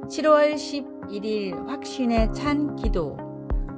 7월 11일 확신에 찬 기도.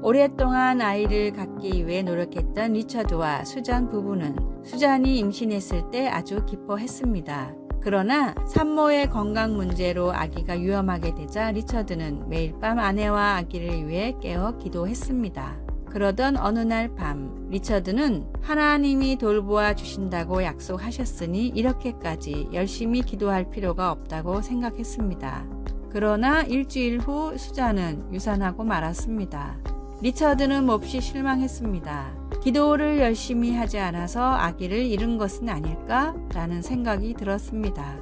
오랫동안 아이를 갖기 위해 노력했던 리처드와 수잔 부부는 수잔이 임신했을 때 아주 기뻐했습니다. 그러나 산모의 건강 문제로 아기가 위험하게 되자 리처드는 매일 밤 아내와 아기를 위해 깨어 기도했습니다. 그러던 어느 날 밤, 리처드는 하나님이 돌보아 주신다고 약속하셨으니 이렇게까지 열심히 기도할 필요가 없다고 생각했습니다. 그러나 일주일 후 수잔은 유산하고 말았습니다. 리처드는 몹시 실망했습니다. 기도를 열심히 하지 않아서 아기를 잃은 것은 아닐까? 라는 생각이 들었습니다.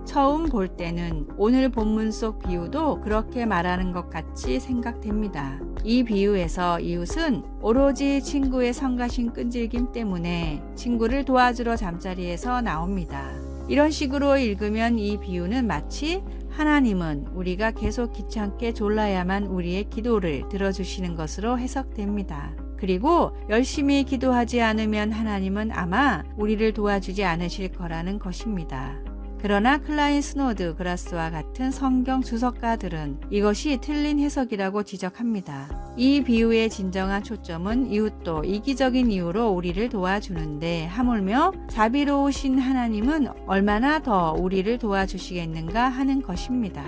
처음 볼 때는 오늘 본문 속 비유도 그렇게 말하는 것 같이 생각됩니다. 이 비유에서 이웃은 오로지 친구의 성가신 끈질김 때문에 친구를 도와주러 잠자리에서 나옵니다. 이런 식으로 읽으면 이 비유는 마치 하나님은 우리가 계속 귀찮게 졸라야만 우리의 기도를 들어주시는 것으로 해석됩니다. 그리고 열심히 기도하지 않으면 하나님은 아마 우리를 도와주지 않으실 거라는 것입니다. 그러나 클라인 스노드 그라스와 같은 성경 주석가들은 이것이 틀린 해석이라고 지적합니다. 이 비유의 진정한 초점은 이웃도 이기적인 이유로 우리를 도와주는데 하물며 자비로우신 하나님은 얼마나 더 우리를 도와주시겠는가 하는 것입니다.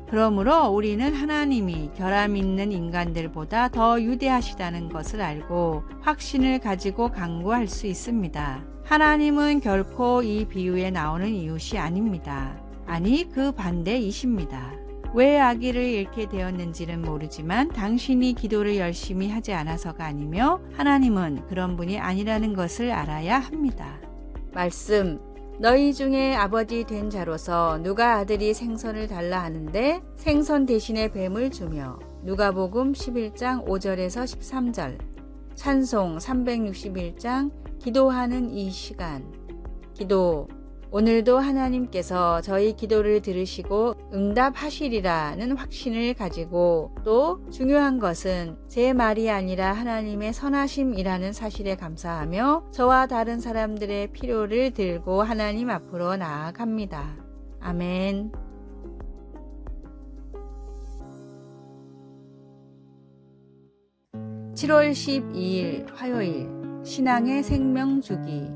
그러므로 우리는 하나님이 결함 있는 인간들보다 더 위대하시다는 것을 알고 확신을 가지고 간구할 수 있습니다. 하나님은 결코 이 비유에 나오는 이웃이 아닙니다. 아니, 그 반대이십니다. 왜 아기를 잃게 되었는지는 모르지만 당신이 기도를 열심히 하지 않아서가 아니며 하나님은 그런 분이 아니라는 것을 알아야 합니다. 말씀. 너희 중에 아버지 된 자로서 누가 아들이 생선을 달라 하는데 생선 대신에 뱀을 주며. 누가복음 11장 5절에서 13절. 찬송 361장 기도하는 이 시간. 기도. 오늘도 하나님께서 저희 기도를 들으시고 응답하시리라는 확신을 가지고 또 중요한 것은 제 말이 아니라 하나님의 선하심이라는 사실에 감사하며 저와 다른 사람들의 필요를 들고 하나님 앞으로 나아갑니다. 아멘. (7월 12일) 화요일 신앙의 생명주기.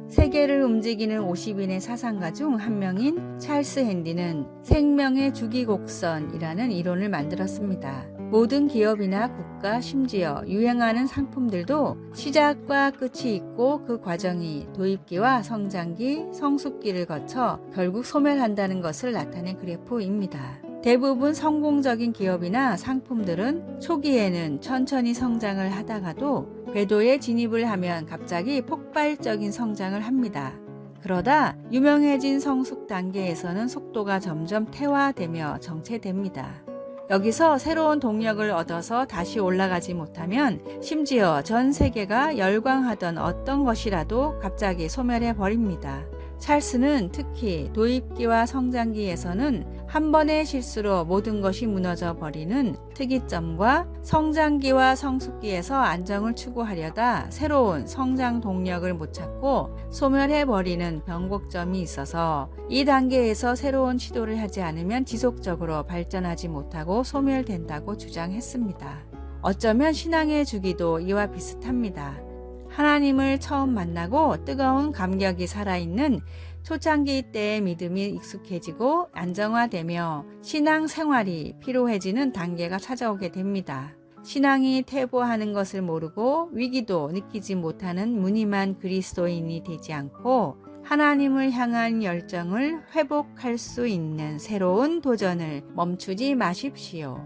세계를 움직이는 50인의 사상가 중 한 명인 찰스 핸디는 생명의 주기곡선이라는 이론을 만들었습니다. 모든 기업이나 국가, 심지어 유행하는 상품들도 시작과 끝이 있고 그 과정이 도입기와 성장기, 성숙기를 거쳐 결국 소멸한다는 것을 나타낸 그래프입니다. 대부분 성공적인 기업이나 상품들은 초기에는 천천히 성장을 하다가도 궤도에 진입을 하면 갑자기 폭발적인 성장을 합니다. 그러다 유명해진 성숙 단계에서는 속도가 점점 퇴화되며 정체됩니다. 여기서 새로운 동력을 얻어서 다시 올라가지 못하면 심지어 전 세계가 열광하던 어떤 것이라도 갑자기 소멸해 버립니다. 찰스는 특히 도입기와 성장기에서는 한 번의 실수로 모든 것이 무너져 버리는 특이점과 성장기와 성숙기에서 안정을 추구하려다 새로운 성장 동력을 못 찾고 소멸해 버리는 변곡점이 있어서 이 단계에서 새로운 시도를 하지 않으면 지속적으로 발전하지 못하고 소멸된다고 주장했습니다. 어쩌면 신앙의 주기도 이와 비슷합니다. 하나님을 처음 만나고 뜨거운 감격이 살아있는 초창기 때의 믿음이 익숙해지고 안정화되며 신앙 생활이 피로해지는 단계가 찾아오게 됩니다. 신앙이 퇴보하는 것을 모르고 위기도 느끼지 못하는 무늬만 그리스도인이 되지 않고 하나님을 향한 열정을 회복할 수 있는 새로운 도전을 멈추지 마십시오.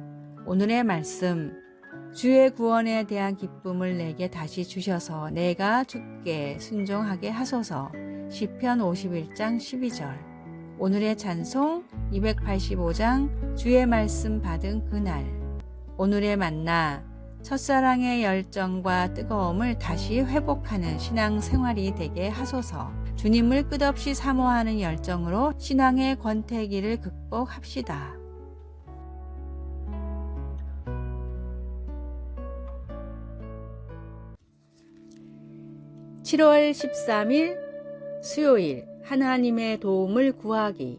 오늘의 말씀. 주의 구원에 대한 기쁨을 내게 다시 주셔서 내가 주께 순종하게 하소서. 시편 51장 12절. 오늘의 찬송 285장 주의 말씀 받은 그날. 오늘의 만나. 첫사랑의 열정과 뜨거움을 다시 회복하는 신앙생활이 되게 하소서. 주님을 끝없이 사모하는 열정으로 신앙의 권태기를 극복합시다. 7월 13일 수요일 하나님의 도움을 구하기.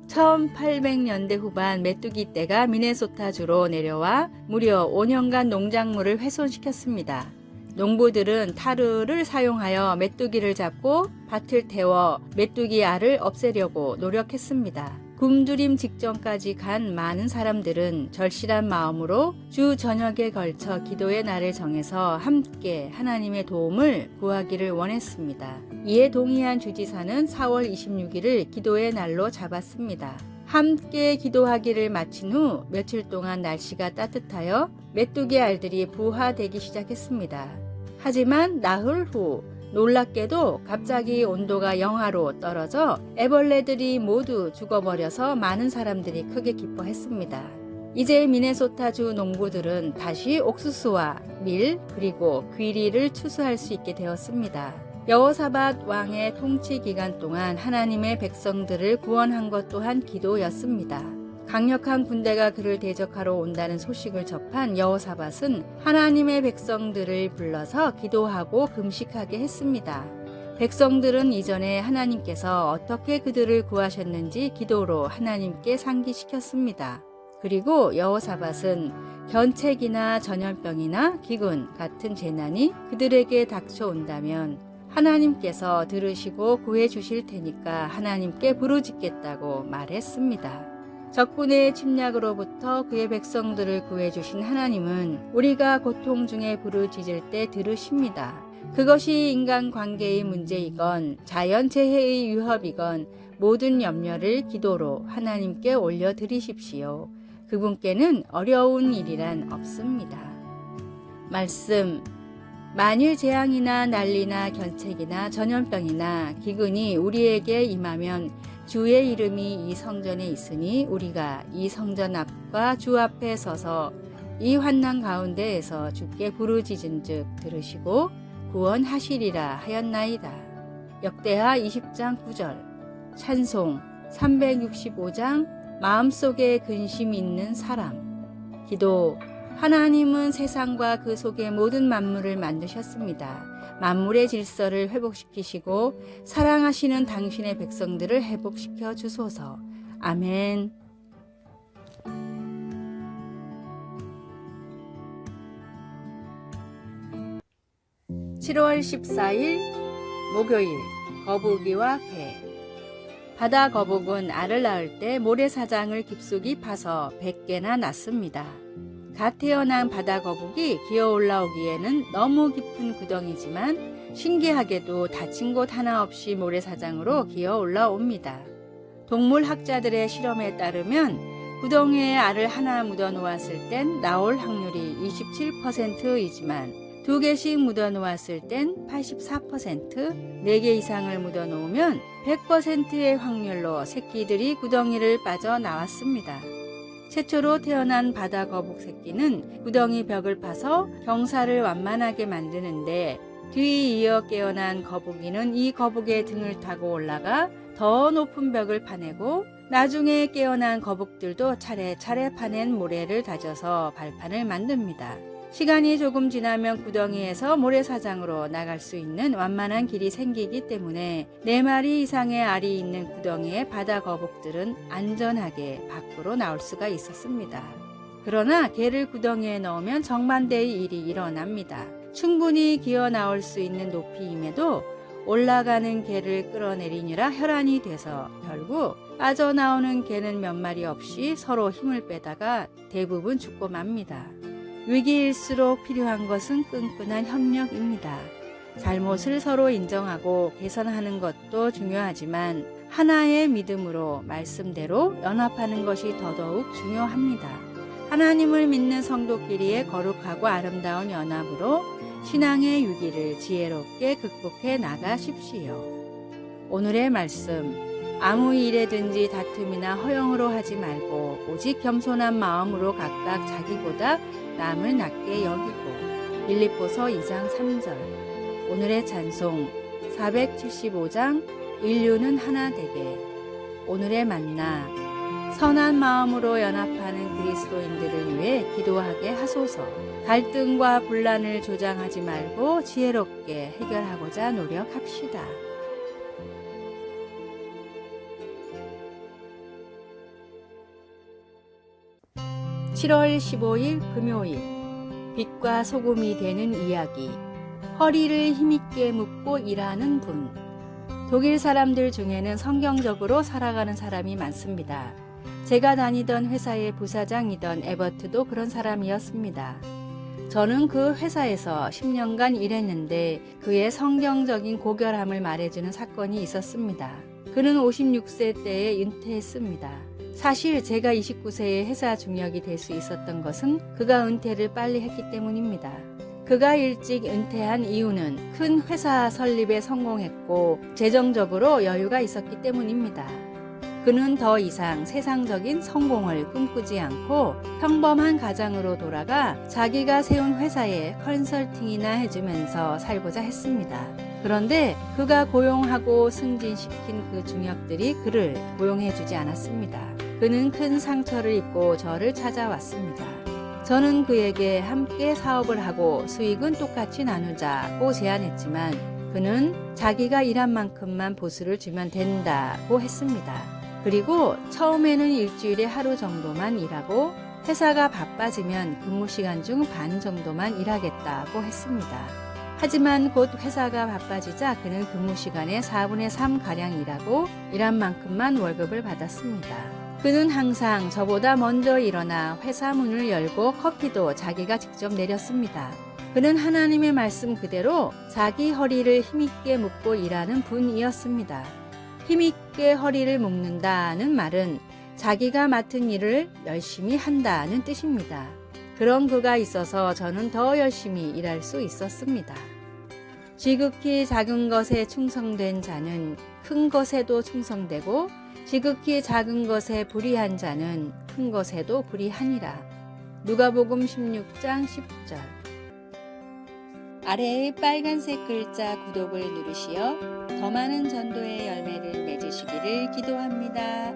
1800년대 후반 메뚜기 떼가 미네소타주로 내려와 무려 5년간 농작물을 훼손시켰습니다. 농부들은 타르를 사용하여 메뚜기를 잡고 밭을 태워 메뚜기 알을 없애려고 노력했습니다. 굶주림 직전까지 간 많은 사람들은 절실한 마음으로 주 저녁에 걸쳐 기도의 날을 정해서 함께 하나님의 도움을 구하기를 원했습니다. 이에 동의한 주지사는 4월 26일을 기도의 날로 잡았습니다. 함께 기도하기를 마친 후 며칠 동안 날씨가 따뜻하여 메뚜기 알들이 부화되기 시작했습니다. 하지만 나흘 후 놀랍게도 갑자기 온도가 영하로 떨어져 애벌레들이 모두 죽어버려서 많은 사람들이 크게 기뻐했습니다. 이제 미네소타주 농부들은 다시 옥수수와 밀 그리고 귀리를 추수할 수 있게 되었습니다. 여호사밧 왕의 통치 기간 동안 하나님의 백성들을 구원한 것 또한 기도였습니다. 강력한 군대가 그를 대적하러 온다는 소식을 접한 여호사밧은 하나님의 백성들을 불러서 기도하고 금식하게 했습니다. 백성들은 이전에 하나님께서 어떻게 그들을 구하셨는지 기도로 하나님께 상기시켰습니다. 그리고 여호사밧은 견책이나 전염병이나 기근 같은 재난이 그들에게 닥쳐온다면 하나님께서 들으시고 구해 주실 테니까 하나님께 부르짖겠다고 말했습니다. 적군의 침략으로부터 그의 백성들을 구해주신 하나님은 우리가 고통 중에 부르짖을 때 들으십니다. 그것이 인간관계의 문제이건 자연재해의 위협이건 모든 염려를 기도로 하나님께 올려드리십시오. 그분께는 어려운 일이란 없습니다. 말씀. 만일 재앙이나 난리나 견책이나 전염병이나 기근이 우리에게 임하면 주의 이름이 이 성전에 있으니 우리가 이 성전 앞과 주 앞에 서서 이 환난 가운데에서 주께 부르짖은즉 들으시고 구원하시리라 하였나이다. 역대하 20장 9절. 찬송 365장 마음속에 근심 있는 사람. 기도. 하나님은 세상과 그 속의 모든 만물을 만드셨습니다. 만물의 질서를 회복시키시고 사랑하시는 당신의 백성들을 회복시켜 주소서. 아멘. 7월 14일 목요일. 거북이와 개. 바다 거북은 알을 낳을 때 모래사장을 깊숙이 파서 100개나 낳습니다. 갓 태어난 바다 거북이 기어 올라오기에는 너무 깊은 구덩이지만 신기하게도 다친 곳 하나 없이 모래사장으로 기어 올라옵니다. 동물학자들의 실험에 따르면 구덩이에 알을 하나 묻어 놓았을 땐 나올 확률이 27%이지만 2개씩 묻어 놓았을 땐 84%, 4개 이상을 묻어 놓으면 100%의 확률로 새끼들이 구덩이를 빠져나왔습니다. 최초로 태어난 바다 거북 새끼는 구덩이 벽을 파서 경사를 완만하게 만드는데 뒤이어 깨어난 거북이는 이 거북의 등을 타고 올라가 더 높은 벽을 파내고 나중에 깨어난 거북들도 차례차례 파낸 모래를 다져서 발판을 만듭니다. 시간이 조금 지나면 구덩이에서 모래사장으로 나갈 수 있는 완만한 길이 생기기 때문에 4마리 이상의 알이 있는 구덩이의 바다 거북들은 안전하게 밖으로 나올 수가 있었습니다. 그러나 개를 구덩이에 넣으면 정반대의 일이 일어납니다. 충분히 기어 나올 수 있는 높이임에도 올라가는 개를 끌어내리느라 혈안이 돼서 결국 빠져나오는 개는 몇 마리 없이 서로 힘을 빼다가 대부분 죽고 맙니다. 위기일수록 필요한 것은 끈끈한 협력입니다. 잘못을 서로 인정하고 개선하는 것도 중요하지만 하나의 믿음으로 말씀대로 연합하는 것이 더더욱 중요합니다. 하나님을 믿는 성도끼리의 거룩하고 아름다운 연합으로 신앙의 위기를 지혜롭게 극복해 나가십시오. 오늘의 말씀. 아무 일에든지 다툼이나 허영으로 하지 말고 오직 겸손한 마음으로 각각 자기보다 남을 낮게 여기고. 빌립보서 2장 3절. 오늘의 찬송 475장 인류는 하나 되게. 오늘의 만나. 선한 마음으로 연합하는 그리스도인들을 위해 기도하게 하소서. 갈등과 분란을 조장하지 말고 지혜롭게 해결하고자 노력합시다. 7월 15일 금요일 빛과 소금이 되는 이야기. 허리를 힘있게 묶고 일하는 분. 독일 사람들 중에는 성경적으로 살아가는 사람이 많습니다. 제가 다니던 회사의 부사장이던 에버트도 그런 사람이었습니다. 저는 그 회사에서 10년간 일했는데 그의 성경적인 고결함을 말해주는 사건이 있었습니다. 그는 56세 때에 은퇴했습니다. 사실 제가 29세에 회사 중역이 될 수 있었던 것은 그가 은퇴를 빨리 했기 때문입니다. 그가 일찍 은퇴한 이유는 큰 회사 설립에 성공했고 재정적으로 여유가 있었기 때문입니다. 그는 더 이상 세상적인 성공을 꿈꾸지 않고 평범한 가장으로 돌아가 자기가 세운 회사에 컨설팅이나 해주면서 살고자 했습니다. 그런데 그가 고용하고 승진시킨 그 중역들이 그를 고용해주지 않았습니다. 그는 큰 상처를 입고 저를 찾아왔습니다. 저는 그에게 함께 사업을 하고 수익은 똑같이 나누자고 제안했지만 그는 자기가 일한 만큼만 보수를 주면 된다고 했습니다. 그리고 처음에는 일주일에 하루 정도만 일하고 회사가 바빠지면 근무 시간 중 반 정도만 일하겠다고 했습니다. 하지만 곧 회사가 바빠지자 그는 근무 시간의 4분의 3가량 일하고 일한 만큼만 월급을 받았습니다. 그는 항상 저보다 먼저 일어나 회사 문을 열고 커피도 자기가 직접 내렸습니다. 그는 하나님의 말씀 그대로 자기 허리를 힘있게 묶고 일하는 분이었습니다. 힘있게 허리를 묶는다는 말은 자기가 맡은 일을 열심히 한다는 뜻입니다. 그런 그가 있어서 저는 더 열심히 일할 수 있었습니다. 지극히 작은 것에 충성된 자는 큰 것에도 충성되고 지극히 작은 것에 불의한 자는 큰 것에도 불의하니라. 누가복음 16장 10절. 아래의 빨간색 글자 구독을 누르시어 더 많은 전도의 열매를 맺으시기를 기도합니다.